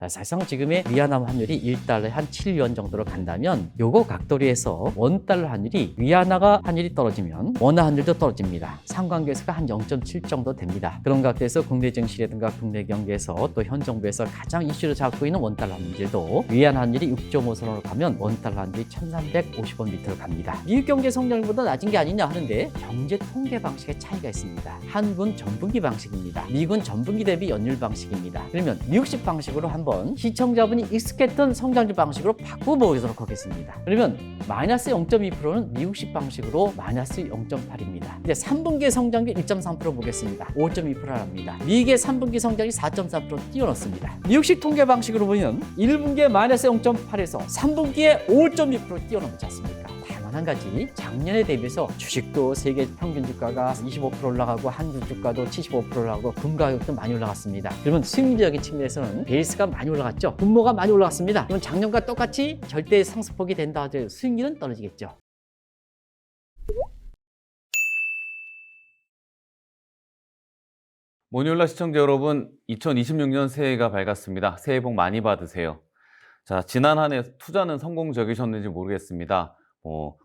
사실상 지금의 위안화 환율이 1달러에 한 7원 정도로 간다면 요거 각도리에서 원달러 환율이 위안화가 환율이 떨어지면 원화 환율도 떨어집니다. 상관계수가 한 0.7 정도 됩니다. 그런 각도에서 국내 증시라든가 국내 경제에서 또 현 정부에서 가장 이슈를 잡고 있는 원달러 환율도 위안화 환율이 6.5선으로 가면 원달러 환율이 1350원 밑으로 갑니다. 미국 경제 성장보다 낮은 게 아니냐 하는데 경제 통계 방식에 차이가 있습니다. 한국은 전분기 방식입니다. 미국은 전분기 대비 연율 방식입니다. 그러면 미국식 방식으로 한번 시청자분이 익숙했던 성장률 방식으로 바꿔보도록 하겠습니다. 그러면 마이너스 0.2%는 미국식 방식으로 마이너스 0.8입니다. 이제 3분기의 성장률 1.3% 보겠습니다. 5.2%랍니다. 미국의 3분기 성장이 4.4% 뛰어넘습니다. 미국식 통계 방식으로 보면 1분기에 마이너스 0.8에서 3분기에 5.2% 뛰어넘지 않습니까? 한 가지 작년에 대비해서 주식도 세계 평균 주가가 25% 올라가고 한국 주가도 75% 올라가고 금 가격도 많이 올라갔습니다. 그러면 수익률적인 측면에서는 베이스가 많이 올라갔죠. 분모가 많이 올라갔습니다. 그럼 작년과 똑같이 절대 상승폭이 된다 하더라도 수익률은 떨어지겠죠. 모듈라 시청자 여러분, 2026년 새해가 밝았습니다. 새해 복 많이 받으세요. 자, 지난 한 해 투자는 성공적이셨는지 모르겠습니다.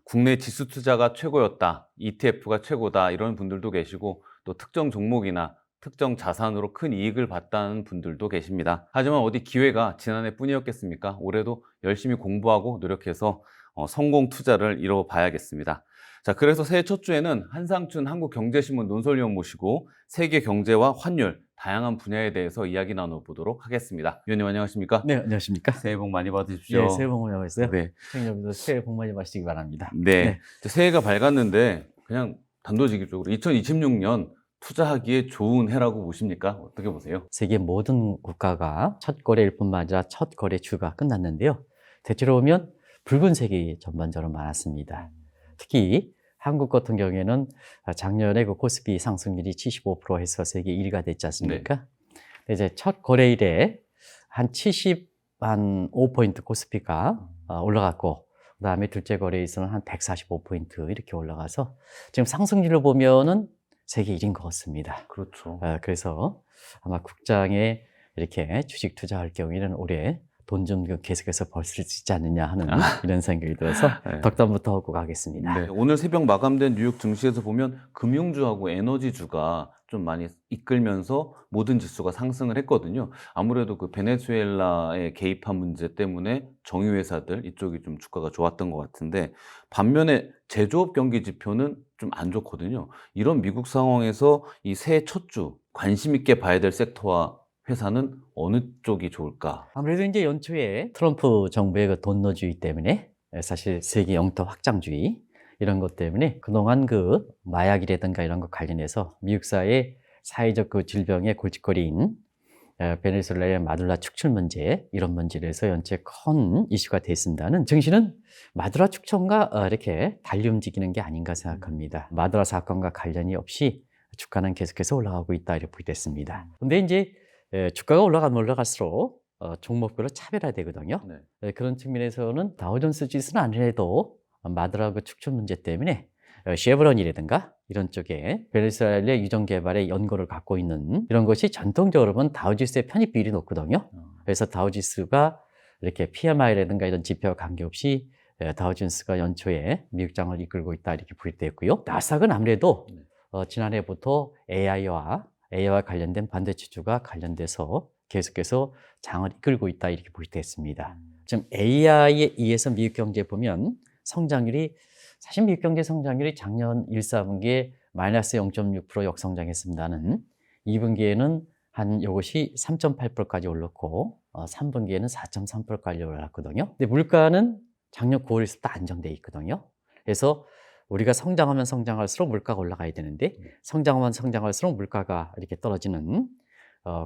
국내 지수 투자가 최고였다, ETF가 최고다 이런 분들도 계시고 또 특정 종목이나 특정 자산으로 큰 이익을 봤다는 분들도 계십니다. 하지만 어디 기회가 지난해 뿐이었겠습니까? 올해도 열심히 공부하고 노력해서 성공 투자를 이뤄봐야겠습니다. 자, 그래서 새해 첫 주에는 한상춘 한국경제신문 논설위원 모시고 세계 경제와 환율, 다양한 분야에 대해서 이야기 나눠보도록 하겠습니다. 위원님 안녕하십니까? 네, 안녕하십니까? 새해 복 많이 받으십시오. 네, 새해 복 많이 받으세요. 네. 시청자분들 새해 복 많이 받으시기 바랍니다. 네. 새해가 밝았는데 그냥 단도직입적으로 2026년 투자하기에 좋은 해라고 보십니까? 어떻게 보세요? 세계 모든 국가가 첫 거래일 뿐만 아니라 첫 거래 주가 끝났는데요. 대체로 보면 붉은색이 전반적으로 많았습니다. 특히 한국 같은 경우에는 작년에 그 코스피 상승률이 75% 해서 세계 1위가 됐지 않습니까? 네. 이제 첫 거래일에 한 75포인트 코스피가 올라갔고, 그 다음에 둘째 거래일에서는 한 145포인트 이렇게 올라가서 지금 상승률을 보면은 세계 1위인 것 같습니다. 그렇죠. 그래서 아마 국장에 이렇게 주식 투자할 경우에는 올해 돈 좀 계속해서 벌 수 있지 않느냐 하는 이런 생각이 들어서 네. 덕담부터 하고 가겠습니다. 네. 오늘 새벽 마감된 뉴욕 증시에서 보면 금융주하고 에너지주가 좀 많이 이끌면서 모든 지수가 상승을 했거든요. 아무래도 그 베네수엘라의 개입한 문제 때문에 정유회사들 이쪽이 좀 주가가 좋았던 것 같은데, 반면에 제조업 경기 지표는 좀 안 좋거든요. 이런 미국 상황에서 이 새해 첫 주 관심 있게 봐야 될 섹터와 회사는 어느 쪽이 좋을까? 아무래도 이제 연초에 트럼프 정부의 그 돈노주의 때문에 사실 세계 영토 확장주의 이런 것 때문에 그동안 그 마약이라든가 이런 것 관련해서 미국사의 사회적 그 질병의 골칫거리인 베네수엘라의 마둘라 축출 문제, 이런 문제로 해서 연초에 큰 이슈가 됐습니다는 증시는 마둘라 축청과 이렇게 달리 움직이는 게 아닌가 생각합니다. 마둘라 사건과 관련이 없이 주가는 계속해서 올라가고 있다 이렇게 보겠습니다. 근데 이제 주가가 올라가면 올라갈수록 종목별로 차별화되거든요. 네. 그런 측면에서는 다우존스 지수는 아니래도 마드라 그 축출 문제 때문에 쉐브론이라든가 이런 쪽에 베네수엘라의 유전 개발의 연고를 갖고 있는 이런 것이 전통적으로 보면 다우지수의 편입 비율이 높거든요. 그래서 다우지수가 이렇게 PMI라든가 이런 지표와 관계없이 다우존스가 연초에 미국장을 이끌고 있다 이렇게 부각되었고요. 나스닥은 아무래도 지난해부터 AI와 관련된 반도체주가 관련돼서 계속해서 장을 이끌고 있다 이렇게 부각됐습니다. 지금 AI에 의해서 미국 경제 보면 성장률이 사실 미국 경제 성장률이 작년 1, 4분기에 마이너스 0.6% 역성장했습니다는 2분기에는 한 이것이 3.8%까지 올랐고 3분기에는 4.3%까지 올랐거든요. 근데 물가는 작년 9월에서부터 안정돼 있거든요. 그래서 우리가 성장하면 성장할수록 물가가 올라가야 되는데 성장하면 성장할수록 물가가 이렇게 떨어지는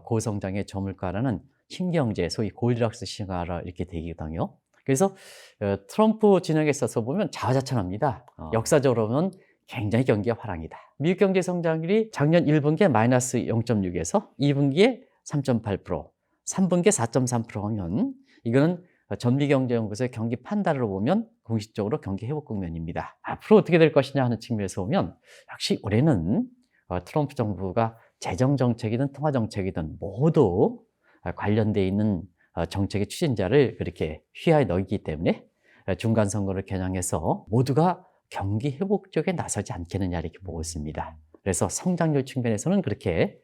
고성장의 저물가라는 신경제, 소위 골디락스 신화라 이렇게 되거든요. 그래서 트럼프 진영에 있어서 보면 자화자찬합니다. 역사적으로 보면 굉장히 경기가 화랑이다. 미국 경제 성장률이 작년 1분기에 마이너스 0.6에서 2분기에 3.8%, 3분기에 4.3%면 이거는 전미경제연구소의 경기 판단으로 보면 공식적으로 경기 회복 국면입니다. 앞으로 어떻게 될 것이냐 하는 측면에서 보면 역시 올해는 트럼프 정부가 재정정책이든 통화정책이든 모두 관련되어 있는 정책의 추진자를 그렇게 휘하에 넣기 때문에 중간 선거를 겨냥해서 모두가 경기 회복 쪽에 나서지 않겠느냐 이렇게 보고 있습니다. 그래서 성장률 측면에서는 그렇게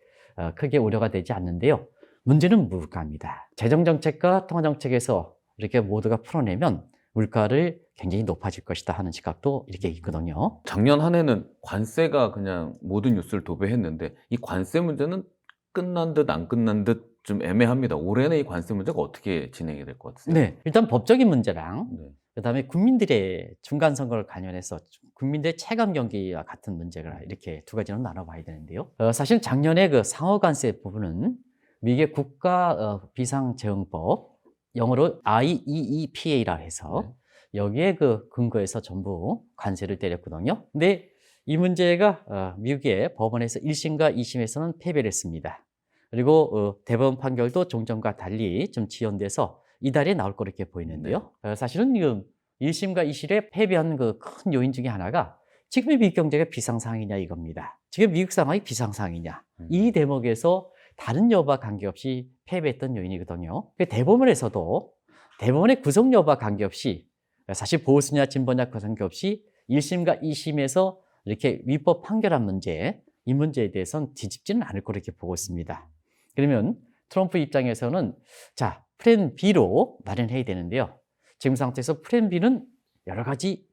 크게 우려가 되지 않는데요. 문제는 물가입니다. 재정정책과 통화정책에서 이렇게 모두가 풀어내면 물가를 굉장히 높아질 것이다 하는 시각도 이렇게 있거든요. 작년 한 해는 관세가 그냥 모든 뉴스를 도배했는데 이 관세 문제는 끝난 듯 안 끝난 듯 좀 애매합니다. 올해는 이 관세 문제가 어떻게 진행이 될 것 같으세요? 네, 일단 법적인 문제랑 네. 그다음에 국민들의 중간 선거를 관련해서 국민들의 체감 경기와 같은 문제가 이렇게 두 가지로 나눠봐야 되는데요. 사실 작년에 그 상호 관세 부분은 미국의 국가 비상재정법, 영어로 IEEPA라 해서 여기에 그 근거에서 전부 관세를 때렸거든요. 근데 이 문제가 미국의 법원에서 1심과 2심에서는 패배를 했습니다. 그리고 대법원 판결도 종전과 달리 좀 지연돼서 이달에 나올 거로 이렇게 보이는데요. 사실은 지금 1심과 2심에 패배한 그 큰 요인 중에 하나가 지금의 미국 경제가 비상상황이냐 이겁니다. 지금 미국 상황이 비상상황이냐. 이 대목에서 다른 여부와 관계없이 패배했던 요인이거든요. 대법원에서도 대법원의 구성 여부와 관계없이 사실 보수냐 진보냐 관계없이 1심과 2심에서 이렇게 위법 판결한 문제, 이 문제에 대해서는 뒤집지는 않을 거로 이렇게 보고 있습니다. 그러면 트럼프 입장에서는 자, 플랜 B로 마련해야 되는데요. 지금 상태에서 플랜 B는 여러 가지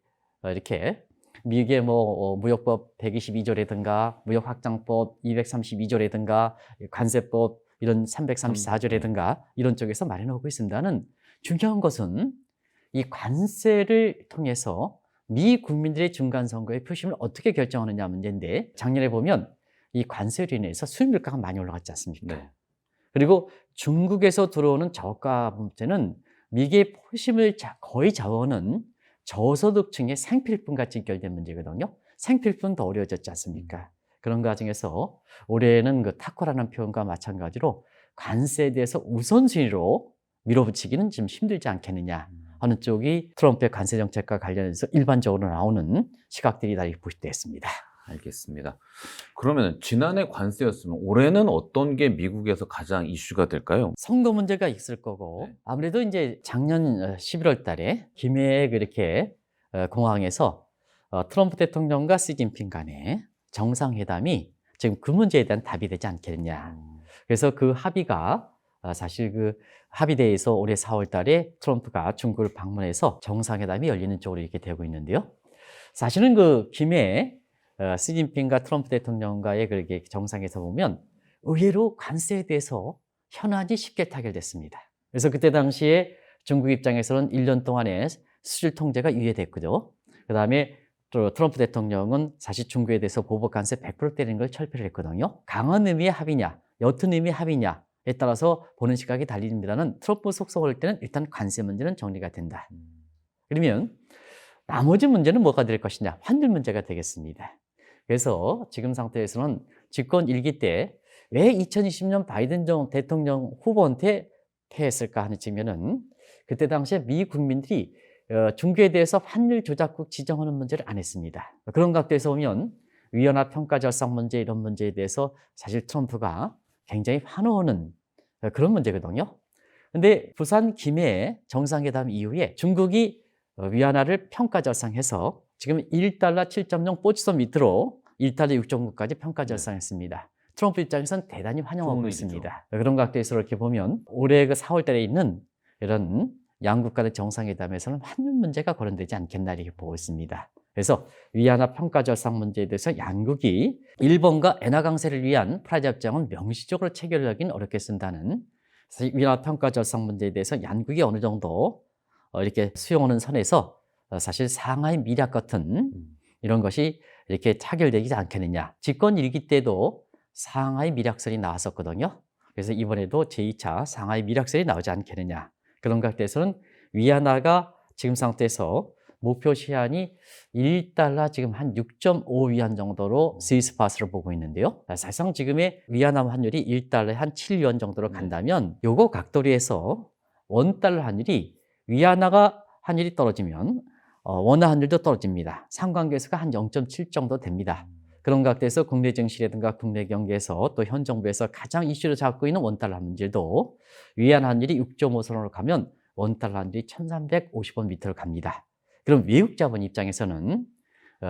이렇게 미국의 무역법 122조라든가 무역확장법 232조라든가 관세법 이런 334조라든가 이런 쪽에서 마련하고 있습니다는 중요한 것은 이 관세를 통해서 미 국민들의 중간 선거의 표심을 어떻게 결정하느냐 문제인데 작년에 보면 이 관세로 인해서 수입 물가가 많이 올라갔지 않습니까? 네. 그리고 중국에서 들어오는 저가 문제는 미국의 표심을 거의 좌우하는 저소득층의 생필품같이 연결된 문제거든요. 생필품 더 어려워졌지 않습니까? 그런 과정에서 올해는 그 탁월하는 표현과 마찬가지로 관세에 대해서 우선순위로 밀어붙이기는 좀 힘들지 않겠느냐 하는 쪽이 트럼프의 관세 정책과 관련해서 일반적으로 나오는 시각들이 다 보시되어 있습니다. 알겠습니다. 그러면 지난해 관세였으면 올해는 어떤 게 미국에서 가장 이슈가 될까요? 선거 문제가 있을 거고 네. 아무래도 이제 작년 11월 달에 김해 그렇게 공항에서 트럼프 대통령과 시진핑 간의 정상회담이 지금 그 문제에 대한 답이 되지 않겠느냐. 그래서 그 합의가 사실 그 합의대에서 올해 4월 달에 트럼프가 중국을 방문해서 정상회담이 열리는 쪽으로 이렇게 되고 있는데요. 사실은 그 김해 시진핑과 트럼프 대통령과의 그렇게 정상에서 보면 의외로 관세에 대해서 현안이 쉽게 타결됐습니다. 그래서 그때 당시에 중국 입장에서는 1년 동안의 수출 통제가 유예됐고요. 그 다음에 트럼프 대통령은 사실 중국에 대해서 보복 관세 100% 때리는 걸 철폐를 했거든요. 강한 의미의 합의냐, 옅은 의미의 합의냐에 따라서 보는 시각이 달립니다는 트럼프 속성을 때는 일단 관세 문제는 정리가 된다. 그러면 나머지 문제는 뭐가 될 것이냐? 환율 문제가 되겠습니다. 그래서 지금 상태에서는 집권 1기 때 왜 2020년 바이든 대통령 후보한테 패했을까 하는 측면은 그때 당시에 미 국민들이 중국에 대해서 환율 조작국 지정하는 문제를 안 했습니다. 그런 각도에서 보면 위안화 평가 절상 문제 이런 문제에 대해서 사실 트럼프가 굉장히 환호하는 그런 문제거든요. 근데 부산 김해 정상회담 이후에 중국이 위안화를 평가 절상해서 지금 1달러 7.0 포지션 밑으로 1달러 6.9까지 평가 절상했습니다. 트럼프 입장에서는 대단히 환영하고 있습니다. 그런 각도에서 이렇게 보면 올해 그 4월 달에 있는 이런 양국 간의 정상회담에서는 환율 문제가 거론되지 않겠나 이렇게 보고 있습니다. 그래서 위안화 평가 절상 문제에 대해서 양국이 일본과 엔화 강세를 위한 프라자 협정은 명시적으로 체결하기는 어렵겠습니다는 사실 위안화 평가 절상 문제에 대해서 양국이 어느 정도 이렇게 수용하는 선에서 사실 상하이 미략 같은 이런 것이 이렇게 타결되지 않겠느냐. 집권 1기 때도 상하이 미략설이 나왔었거든요. 그래서 이번에도 제2차 상하이 미략설이 나오지 않겠느냐. 그런 각도에서는 위안화가 지금 상태에서 목표 시한이 1달러 지금 한 6.5 위안 정도로 스위스파스를 보고 있는데요. 사실상 지금의 위안화 환율이 1달러에 한 7위안 정도로 간다면 요거 각도리에서 원달러 환율이 위안화가 환율이 떨어지면 원화 환율도 떨어집니다. 상관계수가 한 0.7 정도 됩니다. 그런 각도에서 국내 증시라든가 국내 경기에서 또 현 정부에서 가장 이슈를 잡고 있는 원달러 환율도 위안 환율이 6.5선으로 가면 원달러 환율이 1350원 밑으로 갑니다. 그럼 외국 자본 입장에서는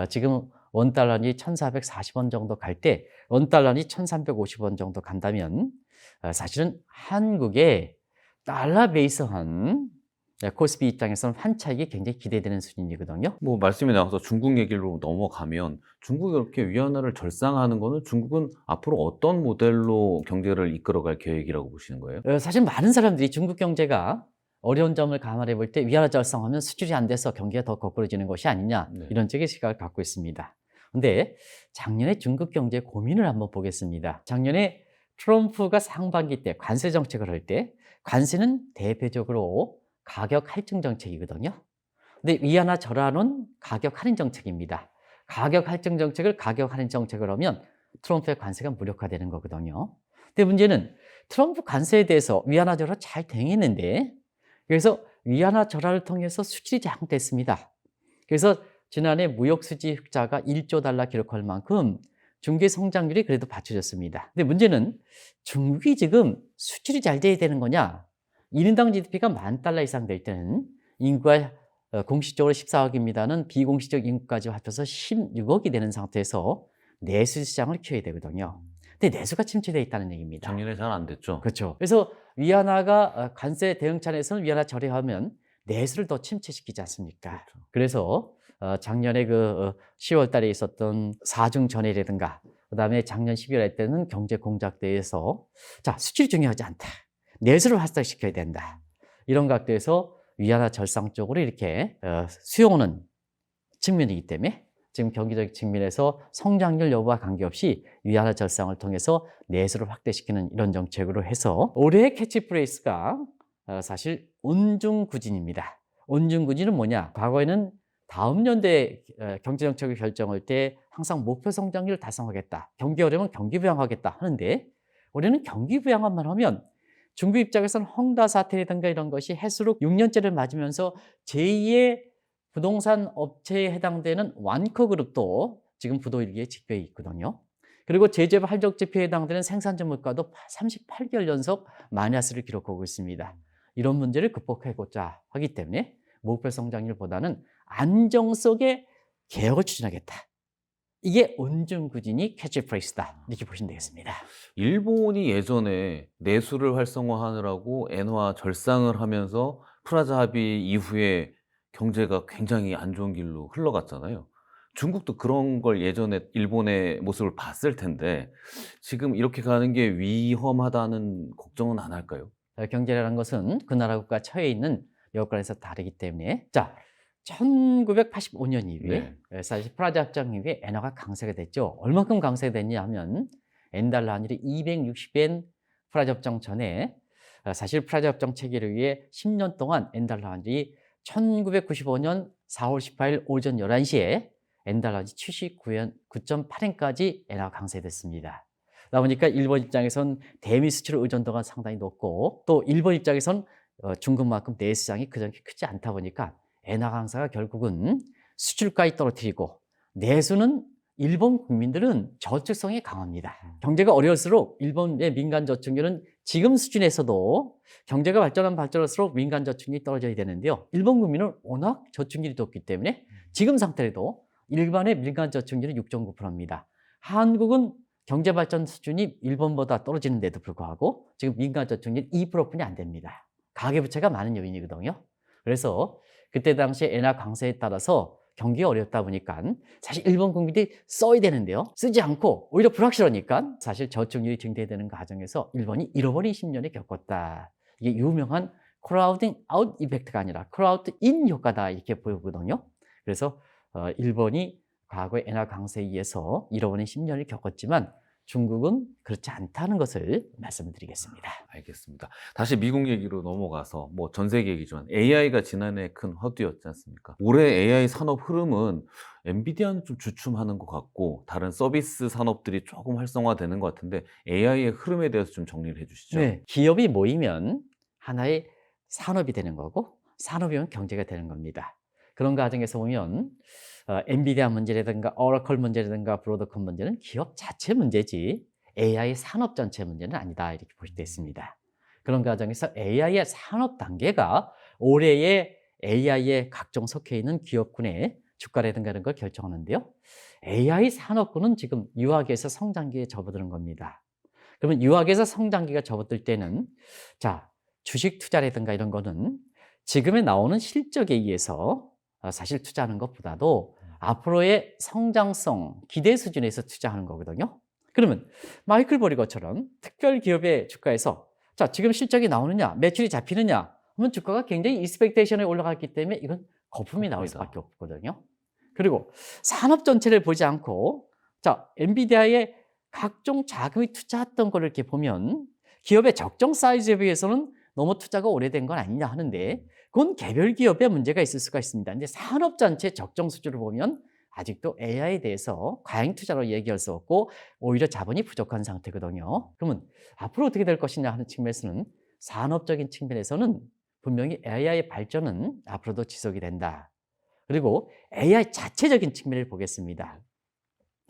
지금 원달러 환율이 1440원 정도 갈 때 원달러 환율이 1350원 정도 간다면 사실은 한국의 달러 베이스한 코스피 입장에서는 환차익이 굉장히 기대되는 수준이거든요. 뭐 말씀이 나와서 중국 얘기로 넘어가면 중국이 이렇게 위안화를 절상하는 거는 중국은 앞으로 어떤 모델로 경제를 이끌어갈 계획이라고 보시는 거예요? 사실 많은 사람들이 중국 경제가 어려운 점을 감안해 볼 때 위안화 절상하면 수출이 안 돼서 경기가 더 거꾸로지는 것이 아니냐 네. 이런 쪽의 시각을 갖고 있습니다. 근데 작년에 중국 경제 고민을 한번 보겠습니다. 작년에 트럼프가 상반기 때 관세 정책을 할 때 관세는 대표적으로 가격 할증 정책이거든요. 근데 위안화 절하는 가격 할인 정책입니다. 가격 할증 정책을 가격 할인 정책을 하면 트럼프의 관세가 무력화되는 거거든요. 근데 문제는 트럼프 관세에 대해서 위안화 절하 잘 대응했는데 그래서 위안화 절하를 통해서 수출이 장악됐습니다. 그래서 지난해 무역 수지 흑자가 1조 달러 기록할 만큼 중개 성장률이 그래도 받쳐졌습니다. 근데 문제는 중국이 지금 수출이 잘 돼야 되는 거냐? 1인당 GDP가 10,000달러 이상 될 때는 인구가 공식적으로 14억입니다는 비공식적 인구까지 합쳐서 16억이 되는 상태에서 내수 시장을 키워야 되거든요. 근데 내수가 침체되어 있다는 얘기입니다. 작년에 잘 안 됐죠. 그렇죠. 그래서 위안화가 관세 대응차에서는 위안화 절하하면 내수를 더 침체시키지 않습니까? 그렇죠. 그래서 작년에 10월 달에 있었던 사중 전해라든가 그다음에 작년 11월 때는 경제 공작대에서 자, 수출이 중요하지 않다. 내수를 활성화시켜야 된다. 이런 각도에서 위안화 절상 쪽으로 이렇게 수용하는 측면이기 때문에 지금 경기적 측면에서 성장률 여부와 관계없이 위안화 절상을 통해서 내수를 확대시키는 이런 정책으로 해서 올해의 캐치프레이스가 사실 온중구진입니다. 온중구진은 뭐냐? 과거에는 다음 연도에 경제정책을 결정할 때 항상 목표 성장률을 달성하겠다. 경기 어려우면 경기 부양하겠다 하는데 올해는 경기 부양만 하면 중국 입장에서는 헝다 사태라든가 이런 것이 해수록 6년째를 맞으면서 제2의 부동산 업체에 해당되는 완커그룹도 지금 부도위기에 직면해 있거든요. 그리고 제조업 할적 지표에 해당되는 생산자 물가도 38개월 연속 마이너스를 기록하고 있습니다. 이런 문제를 극복하고자 하기 때문에 목표 성장률보다는 안정 속에 개혁을 추진하겠다. 이게 온중구진이 캐치프레이스다. 이렇게 보시면 되겠습니다. 일본이 예전에 내수를 활성화하느라고 엔화 절상을 하면서 프라자 합의 이후에 경제가 굉장히 안 좋은 길로 흘러갔잖아요. 중국도 그런 걸 예전에 일본의 모습을 봤을 텐데 지금 이렇게 가는 게 위험하다는 걱정은 안 할까요? 경제라는 것은 그 나라 국가 처해 있는 여건에서 다르기 때문에 자 1985년 이후에 사실 프라자 협정 이후에 엔화가 강세가 됐죠. 얼마큼 강세가 됐냐 하면 엔달러 환율이 260엔 프라자 협정 전에 사실 프라자 협정 체결을 위해 10년 동안 엔달러 환율이 1995년 4월 18일 오전 11시에 엔달러 환율이 79엔 9.8엔까지 엔화가 강세됐습니다. 그러다 보니까 일본 입장에선 대미 수출 의존도가 상당히 높고 또 일본 입장에선 중국만큼 내수장이 그렇게 크지 않다 보니까 엔화 강세가 결국은 수출까지 떨어뜨리고 내수는 일본 국민들은 저축성이 강합니다. 경제가 어려울수록 일본의 민간 저축률은 지금 수준에서도 경제가 발전할수록 민간 저축률이 떨어져야 되는데요. 일본 국민은 워낙 저축률이 높기 때문에 지금 상태에도 일반의 민간 저축률은 6.9%입니다. 한국은 경제 발전 수준이 일본보다 떨어지는데도 불구하고 지금 민간 저축률 2%뿐이 안 됩니다. 가계부채가 많은 요인이거든요. 그래서 그때 당시 엔화 강세에 따라서 경기가 어렵다 보니까 사실 일본 국민들이 써야 되는데요. 쓰지 않고 오히려 불확실하니까 사실 저축률이 증대되는 과정에서 일본이 잃어버린 10년을 겪었다. 이게 유명한 크라우딩 아웃 이펙트가 아니라 크라우드 인 효과다 이렇게 보이거든요. 그래서 일본이 과거의 엔화 강세에 의해서 잃어버린 10년을 겪었지만 중국은 그렇지 않다는 것을 말씀드리겠습니다. 알겠습니다. 다시 미국 얘기로 넘어가서 뭐 전 세계 얘기지만 AI가 지난해 큰 화두였지 않습니까? 올해 AI 산업 흐름은 엔비디아는 좀 주춤하는 것 같고 다른 서비스 산업들이 조금 활성화되는 것 같은데 AI의 흐름에 대해서 좀 정리를 해주시죠. 네, 기업이 모이면 하나의 산업이 되는 거고 산업이면 경제가 되는 겁니다. 그런 과정에서 보면 엔비디아 문제라든가 오라클 문제라든가 브로드컴 문제는 기업 자체 문제지 AI 산업 전체 문제는 아니다 이렇게 볼 수 있습니다. 그런 과정에서 AI의 산업 단계가 올해의 AI에 각종 속해 있는 기업군의 주가라든가 이런 걸 결정하는데요. AI 산업군은 지금 유학에서 성장기에 접어드는 겁니다. 그러면 유학에서 성장기가 접어들 때는 자, 주식 투자라든가 이런 거는 지금에 나오는 실적에 의해서 사실 투자하는 것보다도 앞으로의 성장성, 기대 수준에서 투자하는 거거든요. 그러면 마이클 버리거처럼 특별 기업의 주가에서 자, 지금 실적이 나오느냐, 매출이 잡히느냐 하면 주가가 굉장히 익스펙테이션에 올라갔기 때문에 이건 거품이 나올 수밖에 없거든요. 그리고 산업 전체를 보지 않고 자, 엔비디아의 각종 자금이 투자했던 거를 이렇게 보면 기업의 적정 사이즈에 비해서는 너무 투자가 오래된 건 아니냐 하는데 그건 개별 기업에 문제가 있을 수가 있습니다. 근데 산업 전체 적정 수준을 보면 아직도 AI에 대해서 과잉 투자로 얘기할 수 없고 오히려 자본이 부족한 상태거든요. 그러면 앞으로 어떻게 될 것이냐 하는 측면에서는 산업적인 측면에서는 분명히 AI의 발전은 앞으로도 지속이 된다. 그리고 AI 자체적인 측면을 보겠습니다.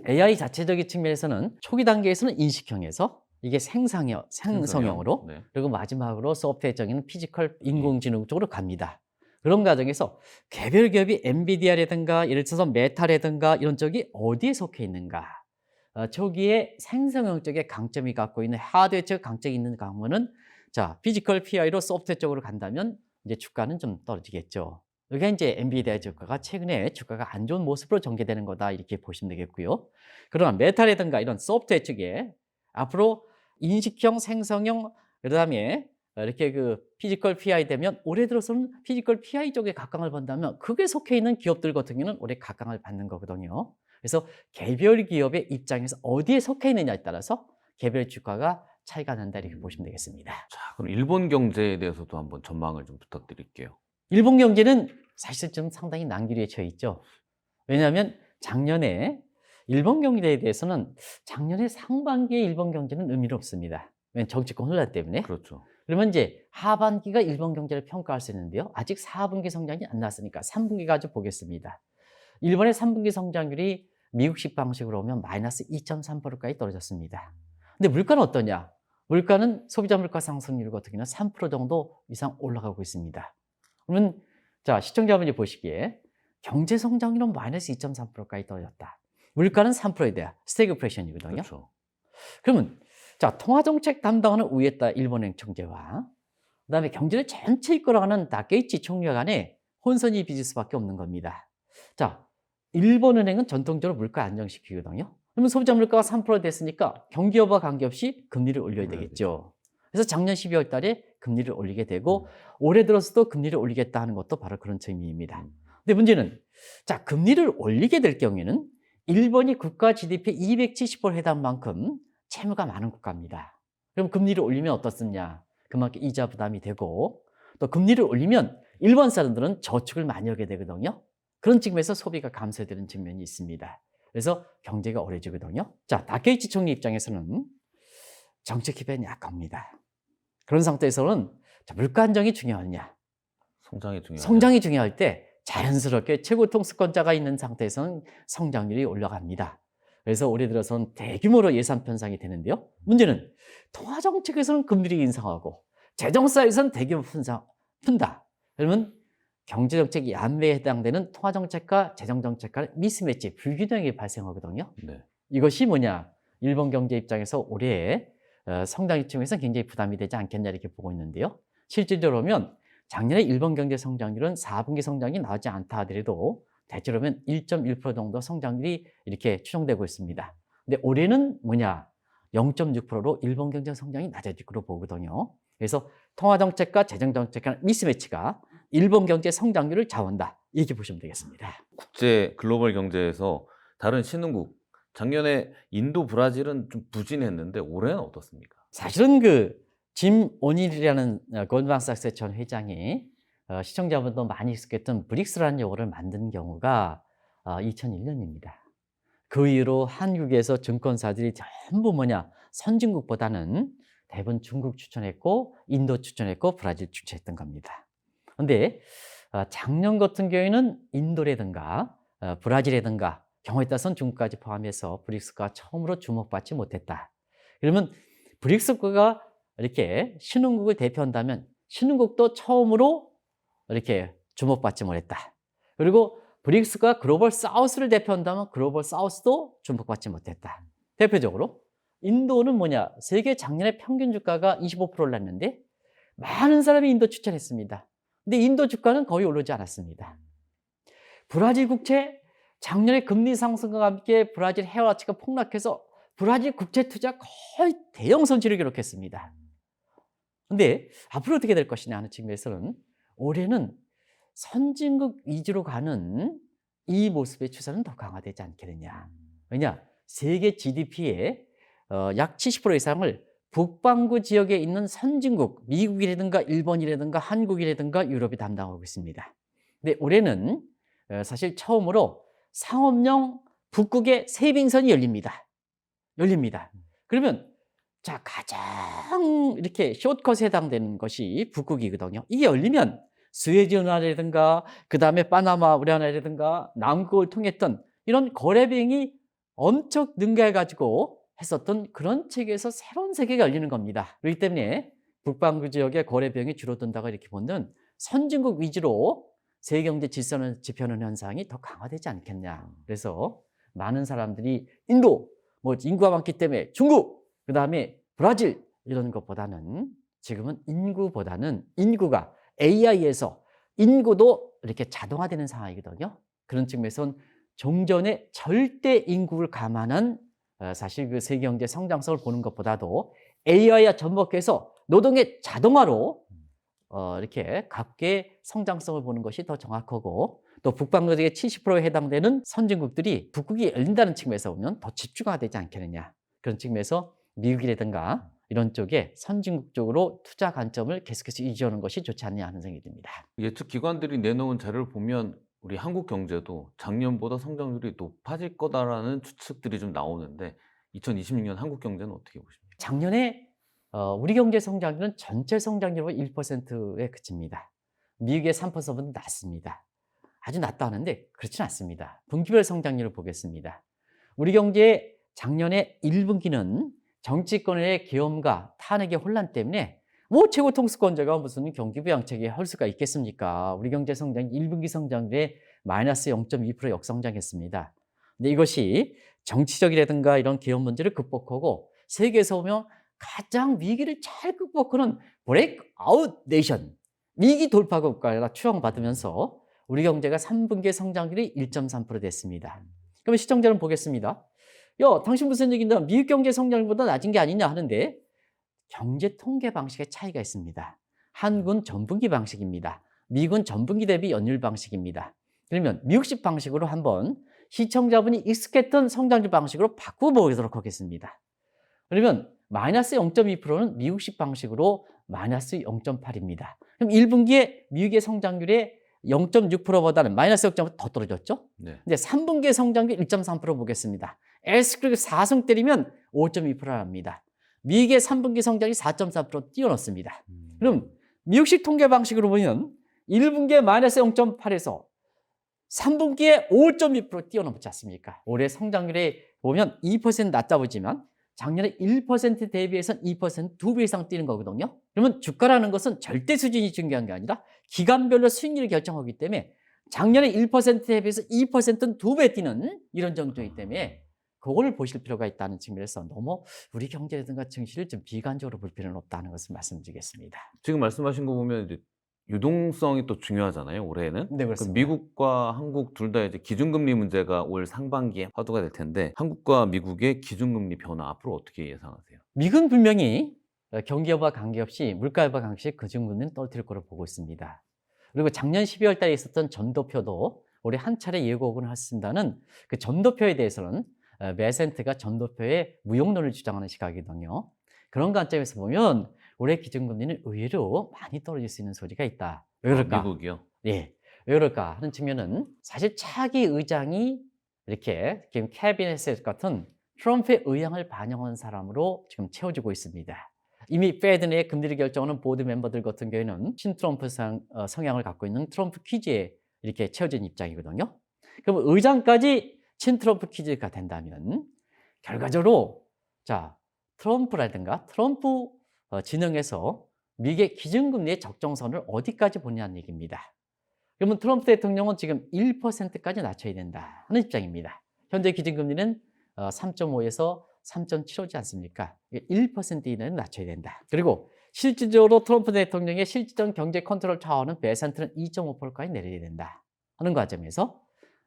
AI 자체적인 측면에서는 초기 단계에서는 인식형에서 이게 생성형으로 네. 그리고 마지막으로 소프트웨어적인 피지컬 인공지능 쪽으로 갑니다. 그런 과정에서 개별 기업이 엔비디아라든가 예를 들어서 메타라든가 이런 쪽이 어디에 속해 있는가 초기에 생성형 쪽에 강점이 갖고 있는 하드웨어 쪽 강점이 있는 강원은 자 피지컬 PI로 소프트웨어 쪽으로 간다면 이제 주가는 좀 떨어지겠죠. 이게 이제 엔비디아 주가가 최근에 주가가 안 좋은 모습으로 전개되는 거다 이렇게 보시면 되겠고요. 그러나 메타라든가 이런 소프트웨어 쪽에 앞으로 인식형, 생성형, 그다음에 이렇게 그 피지컬 PI 되면 올해 들어서는 피지컬 PI 쪽에 각광을 받는다면 그게 속해 있는 기업들 같은 경우는 올해 각광을 받는 거거든요. 그래서 개별 기업의 입장에서 어디에 속해 있느냐에 따라서 개별 주가가 차이가 난다 이렇게 보시면 되겠습니다. 자, 그럼 일본 경제에 대해서도 한번 전망을 좀 부탁드릴게요. 일본 경제는 사실 좀 상당히 난기류에 처해 있죠. 왜냐하면 작년에 일본 경제에 대해서는 작년에 상반기에 일본 경제는 의미가 없습니다. 왜냐하면 정치권 혼란 때문에. 그렇죠. 그러면 이제 하반기가 일본 경제를 평가할 수 있는데요. 아직 4분기 성장이 안 났으니까 3분기 가지고 보겠습니다. 일본의 3분기 성장률이 미국식 방식으로 오면 마이너스 2.3%까지 떨어졌습니다. 근데 물가는 어떠냐? 물가는 소비자 물가 상승률 같은 경우는 3% 정도 이상 올라가고 있습니다. 그러면 자 시청자분이 보시기에 경제 성장률은 마이너스 2.3%까지 떨어졌다. 물가는 3%에 대한 스태그플레이션이거든요. 그렇죠. 그러면 자 통화정책 담당하는 우에타 일본행 총재와 그다음에 경제를 전체 이끌어가는 다케이치 총리와 간에 혼선이 빚을 수밖에 없는 겁니다. 자 일본은행은 전통적으로 물가 안정시키거든요. 그러면 소비자 물가가 3% 됐으니까 경기여부와 관계없이 금리를 올려야 되겠죠. 그래서 작년 12월 달에 금리를 올리게 되고 올해 들어서도 금리를 올리겠다 하는 것도 바로 그런 의미입니다. 근데 문제는 자 금리를 올리게 될 경우에는 일본이 국가 GDP 270% 해당 만큼 채무가 많은 국가입니다. 그럼 금리를 올리면 어떻습니까? 그만큼 이자 부담이 되고 또 금리를 올리면 일본 사람들은 저축을 많이 하게 되거든요. 그런 측면에서 소비가 감소되는 측면이 있습니다. 그래서 경제가 어려지거든요. 자, 다케이치 총리 입장에서는 정책 기반이 약합니다. 그런 상태에서는 자, 물가 안정이 중요하냐? 성장이 중요하죠. 성장이 중요할 때 자연스럽게 최고 통수권자가 있는 상태에서는 성장률이 올라갑니다. 그래서 올해 들어서는 대규모로 예산 편성이 되는데요. 문제는 통화정책에서는 금리를 인상하고 재정사에서는 대규모 푼다. 그러면 경제정책이 안배에 해당되는 통화정책과 재정정책과는 미스매치, 불균형이 발생하거든요. 네. 이것이 뭐냐? 일본 경제 입장에서 올해 성장 입장에서 굉장히 부담이 되지 않겠냐 이렇게 보고 있는데요. 실질적으로 보면 작년에 일본 경제 성장률은 4분기 성장이 나오지 않다 하더라도 대체로 보면 1.1% 정도 성장률이 이렇게 추정되고 있습니다. 근데 올해는 뭐냐? 0.6%로 일본 경제 성장이 낮아질 거로 보거든요. 그래서 통화정책과 재정정책과는 미스매치가 일본 경제 성장률을 좌우한다. 이렇게 보시면 되겠습니다. 국제 글로벌 경제에서 다른 신흥국, 작년에 인도, 브라질은 좀 부진했는데 올해는 어떻습니까? 사실은 짐 오닐이라는 골드만삭스 전 회장이 시청자분도 많이 익숙했던 브릭스라는 용어를 만든 경우가 2001년입니다. 그 이후로 한국에서 증권사들이 전부 뭐냐 선진국보다는 대부분 중국 추천했고 인도 추천했고 브라질 추천했던 겁니다. 그런데 작년 같은 경우에는 인도라든가 브라질이라든가 경우에 따라서는 중국까지 포함해서 브릭스가 처음으로 주목받지 못했다. 그러면 브릭스가 이렇게 신흥국을 대표한다면 신흥국도 처음으로 이렇게 주목받지 못했다. 그리고 브릭스가 글로벌 사우스를 대표한다면 글로벌 사우스도 주목받지 못했다. 대표적으로 인도는 뭐냐? 세계 작년에 평균 주가가 25%를 났는데 많은 사람이 인도 추천했습니다. 근데 인도 주가는 거의 오르지 않았습니다. 브라질 국채 작년에 금리 상승과 함께 브라질 해외 가치가 폭락해서 브라질 국채 투자 거의 대형 손실을 기록했습니다. 근데 앞으로 어떻게 될 것이냐 하는 측면에서는 올해는 선진국 위주로 가는 이 모습의 추세는 더 강화되지 않겠느냐. 왜냐? 세계 GDP의 약 70% 이상을 북반구 지역에 있는 선진국, 미국이라든가 일본이라든가 한국이라든가 유럽이 담당하고 있습니다. 근데 올해는 사실 처음으로 상업용 북극의 세빙선이 열립니다. 그러면 자, 가장 이렇게 숏컷에 해당되는 것이 북극이거든요. 이게 열리면 스웨즈 운하라든가 그 다음에 파나마 운하라든가 남극을 통했던 이런 거래 비행이 엄청 능가해가지고 했었던 그런 체계에서 새로운 세계가 열리는 겁니다. 그렇기 때문에 북반구 지역의 거래 비용이 줄어든다고 이렇게 보는 선진국 위주로 세계 경제 질서를 지표하는 현상이 더 강화되지 않겠냐. 그래서 많은 사람들이 인도, 뭐 인구가 많기 때문에 중국, 그 다음에 브라질 이런 것보다는 지금은 인구가 AI에서 인구도 이렇게 자동화되는 상황이거든요. 그런 측면에서는 종전의 절대 인구를 감안한 사실 그 세계 경제 성장성을 보는 것보다도 AI와 접목해서 노동의 자동화로 이렇게 각계의 성장성을 보는 것이 더 정확하고 또 북반구 지역의 70%에 해당되는 선진국들이 북극이 열린다는 측면에서 보면 더 집중화되지 않겠느냐. 그런 측면에서 미국이라든가 이런 쪽에 선진국 쪽으로 투자 관점을 계속해서 유지하는 것이 좋지 않냐 하는 생각이 듭니다. 예측 기관들이 내놓은 자료를 보면 우리 한국 경제도 작년보다 성장률이 높아질 거다라는 추측들이 좀 나오는데 2026년 한국 경제는 어떻게 보십니까? 작년에 우리 경제 성장률은 전체 성장률보다 1%에 그칩니다. 미국의 3%보다 낮습니다. 아주 낮다 하는데 그렇지는 않습니다. 분기별 성장률을 보겠습니다. 우리 경제의 작년에 1분기는 정치권의 계엄과 탄핵의 혼란 때문에 뭐 최고 통수권자가 무슨 경기 부양책에 할 수가 있겠습니까? 우리 경제 성장 1분기 성장률에 마이너스 0.2% 역성장했습니다. 근데 이것이 정치적이라든가 이런 계엄 문제를 극복하고 세계에서 보면 가장 위기를 잘 극복하는 브레이크아웃 네이션, 위기 돌파 국가가 추앙받으면서 우리 경제가 3분기 성장률이 1.3% 됐습니다. 그러면 시청자는 보겠습니다. 야, 당신 무슨 얘기인데 미국 경제 성장률보다 낮은 게 아니냐 하는데 경제 통계 방식의 차이가 있습니다. 한국은 전분기 방식입니다. 미국은 전분기 대비 연율 방식입니다. 그러면 미국식 방식으로 한번 시청자분이 익숙했던 성장률 방식으로 바꿔보도록 하겠습니다. 그러면 마이너스 0.2%는 미국식 방식으로 마이너스 0.8입니다. 그럼 1분기에 미국의 성장률이 0.6%보다는 마이너스 0.5% 더 떨어졌죠? 네. 근데 3분기의 성장률 1.3% 보겠습니다. S그룹 4승 때리면 5.2%랍니다. 미국의 3분기 성장이 4.4% 뛰어넘습니다. 그럼 미국식 통계 방식으로 보면 1분기에 마이너스 0.8에서 3분기에 5.2% 뛰어넘지 않습니까? 올해 성장률에 보면 2% 낮다 보지만 작년에 1% 대비해서 2% 2배 이상 뛰는 거거든요. 그러면 주가라는 것은 절대 수준이 중요한 게 아니라 기간별로 수익률을 결정하기 때문에 작년에 1% 대비해서 2%는 2배 뛰는 이런 정도이기 때문에 그걸 보실 필요가 있다는 측면에서 너무 우리 경제라든가 증시를 좀 비관적으로 볼 필요는 없다는 것을 말씀드리겠습니다. 지금 말씀하신 거 보면 이제 유동성이 또 중요하잖아요, 올해는. 네, 그 그렇습니다. 미국과 한국 둘 다 이제 기준금리 문제가 올 상반기에 화두가 될 텐데 한국과 미국의 기준금리 변화 앞으로 어떻게 예상하세요? 미국은 분명히 경기 여부와 관계없이 물가 여부와 관계없이 그중금리는 떨어뜨릴 거로 보고 있습니다. 그리고 작년 12월 달에 있었던 전도표도 올해 한 차례 예고를 했습니다는 그 전도표에 대해서는 메센트가 전도표의 무용론을 주장하는 시각이거든요. 그런 관점에서 보면 올해 기준금리는 의외로 많이 떨어질 수 있는 소리가 있다. 왜 그럴까? 미국이요? 예, 왜 그럴까 하는 측면은 사실 차기 의장이 이렇게 지금 캐비넷 같은 트럼프의 의향을 반영한 사람으로 지금 채워지고 있습니다. 이미 페드 내 금리를 결정하는 보드 멤버들 같은 경우에는 친트럼프 성향을 갖고 있는 트럼프 퀴즈에 이렇게 채워진 입장이거든요. 그럼 의장까지 친트럼프 퀴즈가 된다면 결과적으로 자 트럼프라든가 트럼프 진영에서 미국의 기준금리의 적정선을 어디까지 보냐는 얘기입니다. 그러면 트럼프 대통령은 지금 1%까지 낮춰야 된다 하는 입장입니다. 현재 기준금리는 3.5에서 3.75지 않습니까? 1% 이내는 낮춰야 된다. 그리고 실질적으로 트럼프 대통령의 실질적 경제 컨트롤 차원은 베센트는 2.5%까지 내려야 된다 하는 과정에서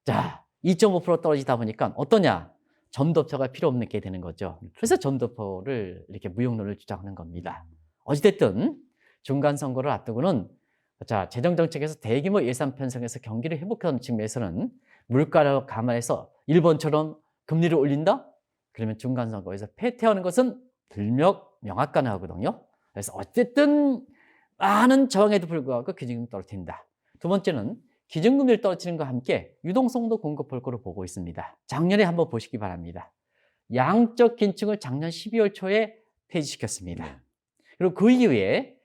자 2.5% 떨어지다 보니까 어떠냐? 전도표가 필요 없는 게 되는 거죠. 그래서 전도표를 이렇게 무용론을 주장하는 겁니다. 어찌됐든 중간 선거를 앞두고는 자 재정 정책에서 대규모 예산 편성해서 경기를 회복하는 측면에서는 물가를 감안해서 일본처럼 금리를 올린다? 그러면 중간 선거에서 패퇴하는 것은 들먹 명확가능하거든요. 그래서 어쨌든 많은 저항에도 불구하고 기준금리 떨어뜨린다. 두 번째는 기준금리를 떨어뜨리는 것과 함께 유동성도 공급할 거로 보고 있습니다. 작년에 한번 보시기 바랍니다. 양적 긴축을 작년 12월 초에 폐지시켰습니다. 그리고 그 이후에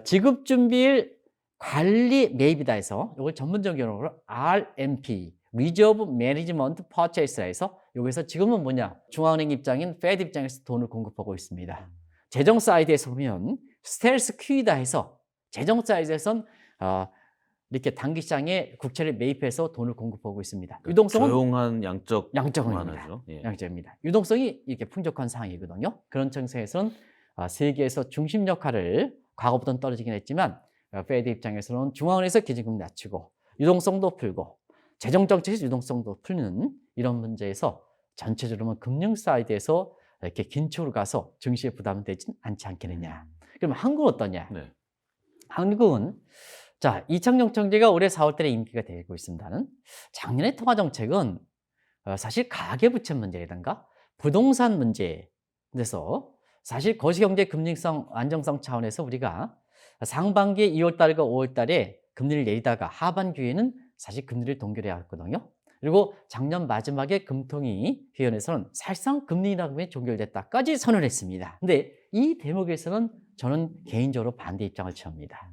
지급준비일 관리 매입이다 해서 이걸 전문적 용어로 RMP, Reserve Management Purchase라 해서 여기서 지금은 뭐냐? 중앙은행 입장인 페드 입장에서 돈을 공급하고 있습니다. 재정 사이드에서 보면 스텔스 큐이다 해서 재정 사이드에선 이렇게 단기 시장에 국채를 매입해서 돈을 공급하고 있습니다. 유동성은 조용한 양적입니다. 양적입니다. 양적입니다. 유동성이 이렇게 풍족한 상황이거든요. 그런 정세에서는 세계에서 중심 역할을 과거보다는 떨어지긴 했지만 페드 입장에서는 중앙은행에서 기준금리 낮추고 유동성도 풀고 재정 정책에서 유동성도 풀는 이런 문제에서 전체적으로 금융 사이드에서 이렇게 긴축으로 가서 증시에 부담은 되진 않지 않겠느냐. 그럼 한국은 어떠냐? 네. 한국은 자, 이창용 총재가 올해 4월 달에 임기가 되고 있습니다는 작년의 통화 정책은 사실 가계부채 문제라든가 부동산 문제에서 사실 거시경제 금융성 안정성 차원에서 우리가 상반기에 2월 달과 5월 달에 금리를 내리다가 하반기에는 사실 금리를 동결해야 했거든요. 그리고 작년 마지막에 금통위 회원에서는 사실상 금리 인하금이 종결됐다까지 선언했습니다. 근데 이 대목에서는 저는 개인적으로 반대 입장을 취합니다.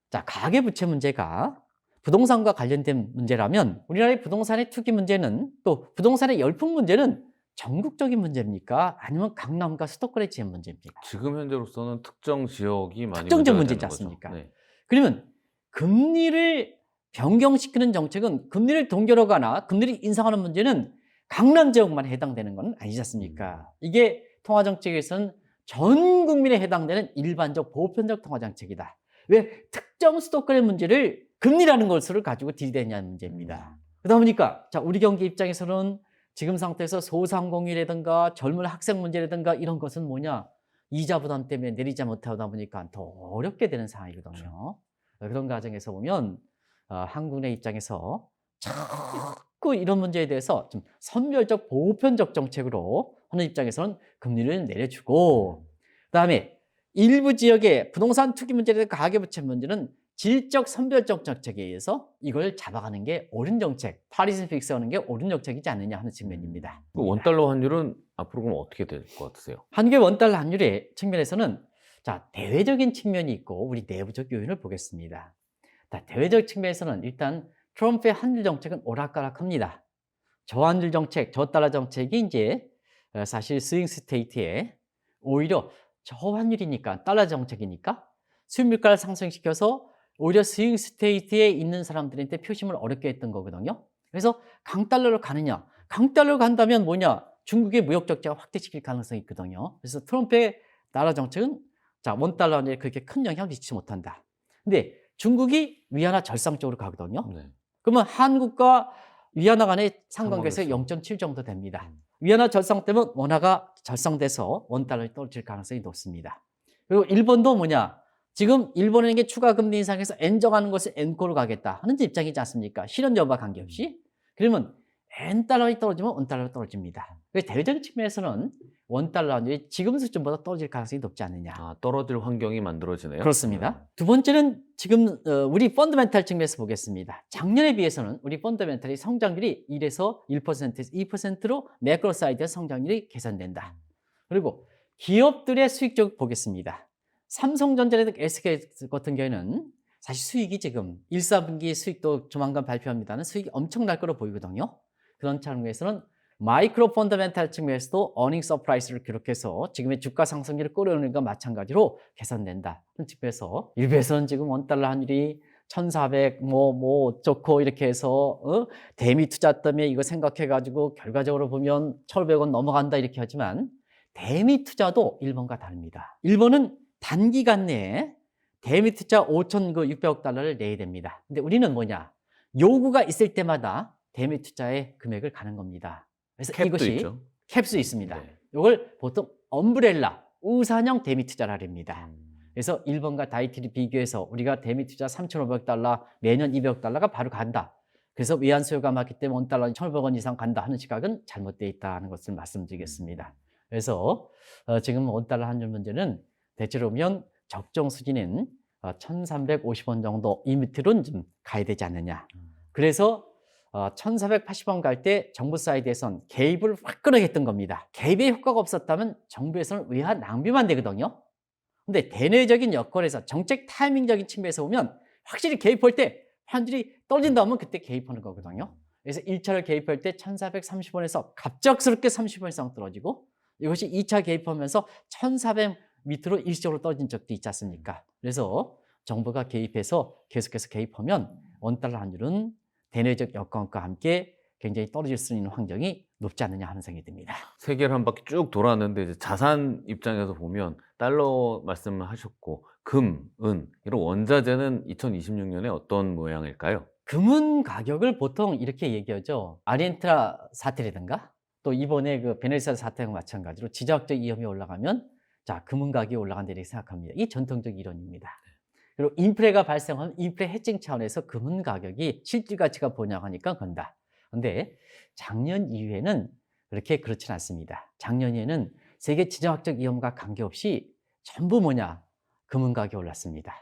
자, 가계부채 문제가 부동산과 관련된 문제라면 우리나라의 부동산의 투기 문제는 또 부동산의 열풍 문제는 전국적인 문제입니까? 아니면 강남과 수도권의 지역 문제입니까? 지금 현재로서는 특정 지역이 많이 특정적 문제가 문제지 되는 거죠. 않습니까? 네. 그러면 금리를 변경시키는 정책은 금리를 동결하거나 금리를 인상하는 문제는 강남 지역만 해당되는 건 아니지 않습니까? 이게 통화정책에서는 전 국민에 해당되는 일반적 보편적 통화정책이다. 왜 특정 수도권의 문제를 금리라는 것을 가지고 들이대냐는 문제입니다. 그러다 보니까 자 우리 경기 입장에서는 지금 상태에서 소상공인이라든가 젊은 학생 문제라든가 이런 것은 뭐냐 이자 부담 때문에 내리지 못하다 보니까 더 어렵게 되는 상황이거든요. 그런 과정에서 보면 한국 내 입장에서 자꾸 이런 문제에 대해서 좀 선별적 보편적 정책으로 하는 입장에서는 금리를 내려주고 그다음에 일부 지역의 부동산 투기 문제나 가계부채 문제는 질적 선별적 정책에 의해서 이걸 잡아가는 게 옳은 정책, 파리스 픽스하는 게 옳은 정책이지 않느냐 하는 측면입니다. 그 원달러 환율은 앞으로 그럼 어떻게 될 것 같으세요? 한국의 원달러 환율의 측면에서는 자 대외적인 측면이 있고 우리 내부적 요인을 보겠습니다. 자, 대외적 측면에서는 일단 트럼프의 환율 정책은 오락가락합니다. 저환율 정책, 저달러 정책이 이제 사실 스윙 스테이트에 오히려 저환율이니까 달러 정책이니까 수입물가를 상승시켜서 오히려 스윙 스테이트에 있는 사람들한테 표심을 어렵게 했던 거거든요. 그래서 강달러로 가느냐? 강달러로 간다면 뭐냐? 중국의 무역 적자가 확대시킬 가능성이 있거든요. 그래서 트럼프의 달러 정책은 자 원달러에 그렇게 큰 영향을 미치지 못한다. 근데 중국이 위안화 절상 쪽으로 가거든요. 네. 그러면 한국과 위안화 간의 상관계에서 상관계에서. 0.7 정도 됩니다. 위안화 절상 때문에 원화가 절상돼서 원달러에 떨어질 가능성이 높습니다. 그리고 일본도 뭐냐? 지금 일본에게 추가 금리 인상해서 엔정하는 것을 엔코로 가겠다 하는 입장이지 않습니까? 실현 여부와 관계없이. 그러면 엔달러이 떨어지면 원달러가 떨어집니다. 그래서 대외적인 측면에서는 원달러 환율이 지금 수준보다 떨어질 가능성이 높지 않느냐. 떨어질 환경이 만들어지네요. 그렇습니다. 두 번째는 지금 우리 펀더멘탈 측면에서 보겠습니다. 작년에 비해서는 우리 펀더멘탈이 성장률이 1에서 1%에서 2%로 매크로 사이드의 성장률이 개선된다. 그리고 기업들의 수익 쪽 보겠습니다. 삼성전자라든가 SK 같은 경우에는 사실 수익이 지금 1, 4분기 수익도 조만간 발표합니다는 수익이 엄청날 거로 보이거든요. 그런 측면에서는 마이크로 펀더멘탈 측면에서도 어닝 서프라이즈를 기록해서 지금의 주가 상승률을 끌어오는 것과 마찬가지로 개선된다. 그런 측면에서 일부에서는 지금 원달러 환율이 1,400 어쩌고 이렇게 해서 대미 투자 때문에 이거 생각해가지고 결과적으로 보면 1,500원 넘어간다 이렇게 하지만 대미 투자도 일본과 다릅니다. 일본은 단기간 내에 대미 투자 5,600억 달러를 내야 됩니다. 근데 우리는 뭐냐? 요구가 있을 때마다 대미 투자의 금액을 가는 겁니다. 그래서 캡도 이것이 있죠. 캡수 있습니다. 네. 이걸 보통 엄브렐라, 우산형 대미 투자라 합니다. 그래서 일본과 다이티를 비교해서 우리가 대미 투자 3,500달러, 매년 200억 달러가 바로 간다. 그래서 외환 수요가 많기 때문에 원달러 1,500원 이상 간다 하는 시각은 잘못되어 있다는 것을 말씀드리겠습니다. 그래서 지금 원달러 환율 문제는 대체로 보면 적정 수준인 1,350원 정도 이 밑으로는 좀 가야 되지 않느냐. 그래서 1,480원 갈 때 정부 사이드에선 개입을 화끈하게 했던 겁니다. 개입의 효과가 없었다면 정부에서는 외환 낭비만 되거든요. 근데 대내적인 여건에서 정책 타이밍적인 측면에서 보면 확실히 개입할 때 환율이 떨어진다면 그때 개입하는 거거든요. 그래서 1차를 개입할 때 1,430원에서 갑작스럽게 30원 이상 떨어지고 이것이 2차 개입하면서 1,400 밑으로 일시적으로 떨어진 적도 있지 않습니까? 그래서 정부가 개입해서 계속해서 개입하면 원달러 환율은 대내적 여건과 함께 굉장히 떨어질 수 있는 환경이 높지 않느냐 하는 생각이 듭니다. 세계를 한 바퀴 쭉 돌았는데 이제 자산 입장에서 보면 달러 말씀을 하셨고 금, 은 이런 원자재는 2026년에 어떤 모양일까요? 금은 가격을 보통 이렇게 얘기하죠. 아르헨티나 사태라든가 또 이번에 그 베네수엘라 사태와 마찬가지로 지정학적 위험이 올라가면 자, 금은 가격이 올라간다 이렇게 생각합니다. 이 전통적 이론입니다. 그리고 인플레가 발생하면 인플레 해칭 차원에서 금은 가격이 실질 가치가 보장하니까 건다. 근데 작년 이후에는 그렇진 않습니다. 작년 이후에는 세계 지정학적 위험과 관계없이 전부 뭐냐? 금은 가격이 올랐습니다.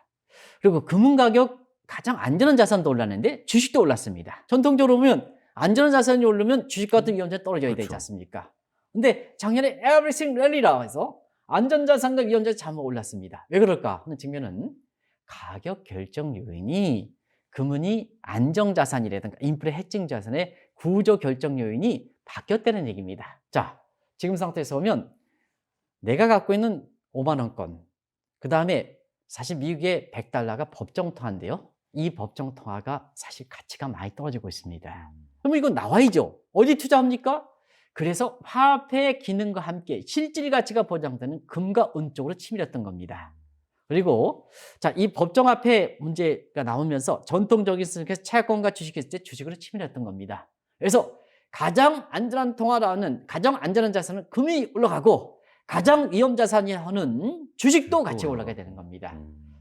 그리고 금은 가격 가장 안전한 자산도 올랐는데 주식도 올랐습니다. 전통적으로 보면 안전한 자산이 오르면 주식 같은 위험자산 떨어져야 되지 그렇죠. 않습니까? 근데 작년에 everything rally라 해서 안전자산과 위험자산이 잘못 올랐습니다. 왜 그럴까 하는 측면은 가격 결정 요인이 금은이 안정자산이라든가 인플레 해칭 자산의 구조 결정 요인이 바뀌었다는 얘기입니다. 자, 지금 상태에서 보면 내가 갖고 있는 5만 원권, 그 다음에 사실 미국의 100달러가 법정 통화인데요. 이 법정 통화가 사실 가치가 많이 떨어지고 있습니다. 그러면 이건 나와야죠. 어디 투자합니까? 그래서 화폐의 기능과 함께 실질 가치가 보장되는 금과 은 쪽으로 치밀었던 겁니다. 그리고 자, 이 법정화폐 문제가 나오면서 전통적인 속에서 채권과 주식했을 때 주식으로 치밀었던 겁니다. 그래서 가장 안전한 통화라는 가장 안전한 자산은 금이 올라가고 가장 위험 자산이 하는 주식도 같이 올라가게 되는 겁니다.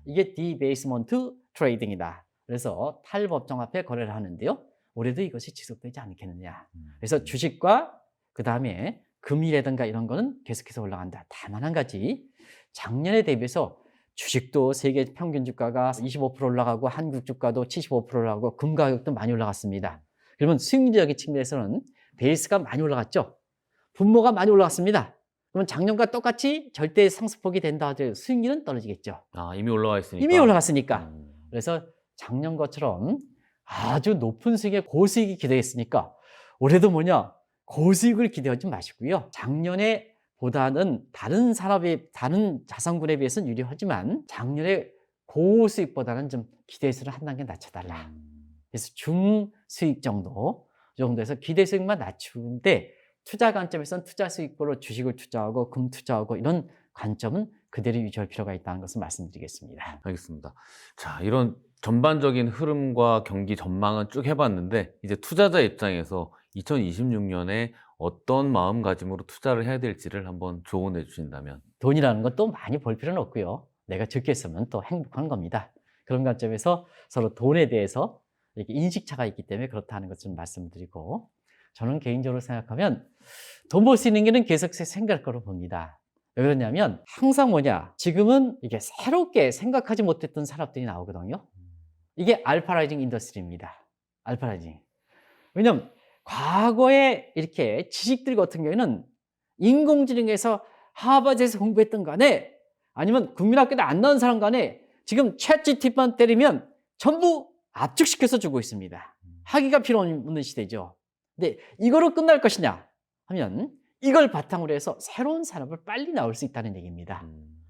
이게 디베이스먼트 트레이딩이다. 그래서 탈법정화폐 거래를 하는데요. 올해도 이것이 지속되지 않겠느냐. 그래서 주식과 그 다음에 금이라든가 이런 거는 계속해서 올라간다. 다만 한 가지 작년에 대비해서 주식도 세계 평균 주가가 25% 올라가고 한국 주가도 75% 올라가고 금 가격도 많이 올라갔습니다. 그러면 수익률적인 측면에서는 베이스가 많이 올라갔죠. 분모가 많이 올라갔습니다. 그러면 작년과 똑같이 절대 상승폭이 된다 하더라도 수익률은 떨어지겠죠. 아, 이미 올라가 있으니까. 이미 올라갔으니까. 그래서 작년 것처럼 아주 높은 수익의 고수익이 기대했으니까 올해도 뭐냐? 고수익을 기대하지 마시고요. 작년에 보다는 다른 산업의 다른 자산군에 비해서는 유리하지만 작년에 고수익보다는 좀 기대수를 한 단계 낮춰달라. 그래서 중수익 정도에서 기대수익만 낮추는데 투자 관점에서는 투자 수익으로 주식을 투자하고 금 투자하고 이런 관점은 그대로 유지할 필요가 있다는 것을 말씀드리겠습니다. 알겠습니다. 자, 이런 전반적인 흐름과 경기 전망은 쭉 해봤는데 이제 투자자 입장에서 2026년에 어떤 마음가짐으로 투자를 해야 될지를 한번 조언해 주신다면. 돈이라는 것도 많이 벌 필요는 없고요. 내가 적게 쓰면 또 행복한 겁니다. 그런 관점에서 서로 돈에 대해서 이렇게 인식차가 있기 때문에 그렇다는 것을 좀 말씀드리고 저는 개인적으로 생각하면 돈 벌 수 있는 길은 계속해서 생각할 거로 봅니다. 왜 그러냐면 항상 뭐냐 지금은 이게 새롭게 생각하지 못했던 산업들이 나오거든요. 이게 알파라이징 인더스트리입니다. 알파라이징. 왜냐면 과거에 이렇게 지식들 같은 경우에는 인공지능에서 하버드에서 공부했던 간에 아니면 국민학교에 안 나온 사람 간에 지금 챗GPT만 때리면 전부 압축시켜서 주고 있습니다. 학위가 필요 없는 시대죠. 근데 이거로 끝날 것이냐 하면 이걸 바탕으로 해서 새로운 산업을 빨리 나올 수 있다는 얘기입니다.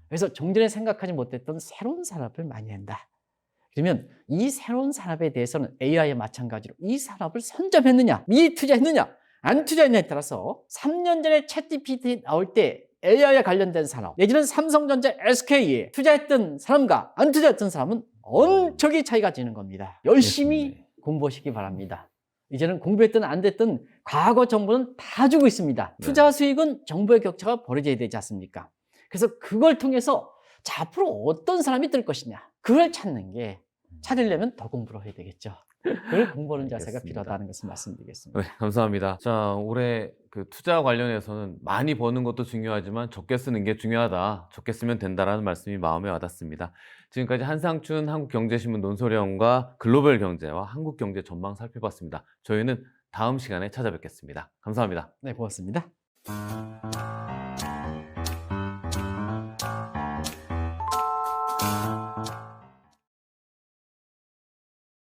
그래서 종전에 생각하지 못했던 새로운 산업을 많이 한다. 그러면 이 새로운 산업에 대해서는 AI와 마찬가지로 이 산업을 선점했느냐, 미리 투자했느냐, 안 투자했느냐에 따라서 3년 전에 챗GPT 나올 때 AI와 관련된 산업, 내지는 삼성전자, SK에 투자했던 사람과 안 투자했던 사람은 엄청나게 차이가 지는 겁니다. 열심히 공부하시기 바랍니다. 이제는 공부했든 안 됐든 과거 정보는 다 주고 있습니다. 투자 수익은 정보의 격차가 벌어져야 되지 않습니까? 그래서 그걸 통해서 자, 앞으로 어떤 사람이 뜰 것이냐, 그걸 찾는 게 찾으려면 더 공부를 해야 되겠죠. 그걸 공부하는 자세가 알겠습니다. 필요하다는 것을 말씀드리겠습니다. 네, 감사합니다. 자, 올해 그 투자 관련해서는 많이 버는 것도 중요하지만 적게 쓰는 게 중요하다. 적게 쓰면 된다라는 말씀이 마음에 와닿습니다. 지금까지 한상춘 한국경제신문 논소령과 글로벌 경제와 한국 경제 전망 살펴봤습니다. 저희는 다음 시간에 찾아뵙겠습니다. 감사합니다. 네, 고맙습니다.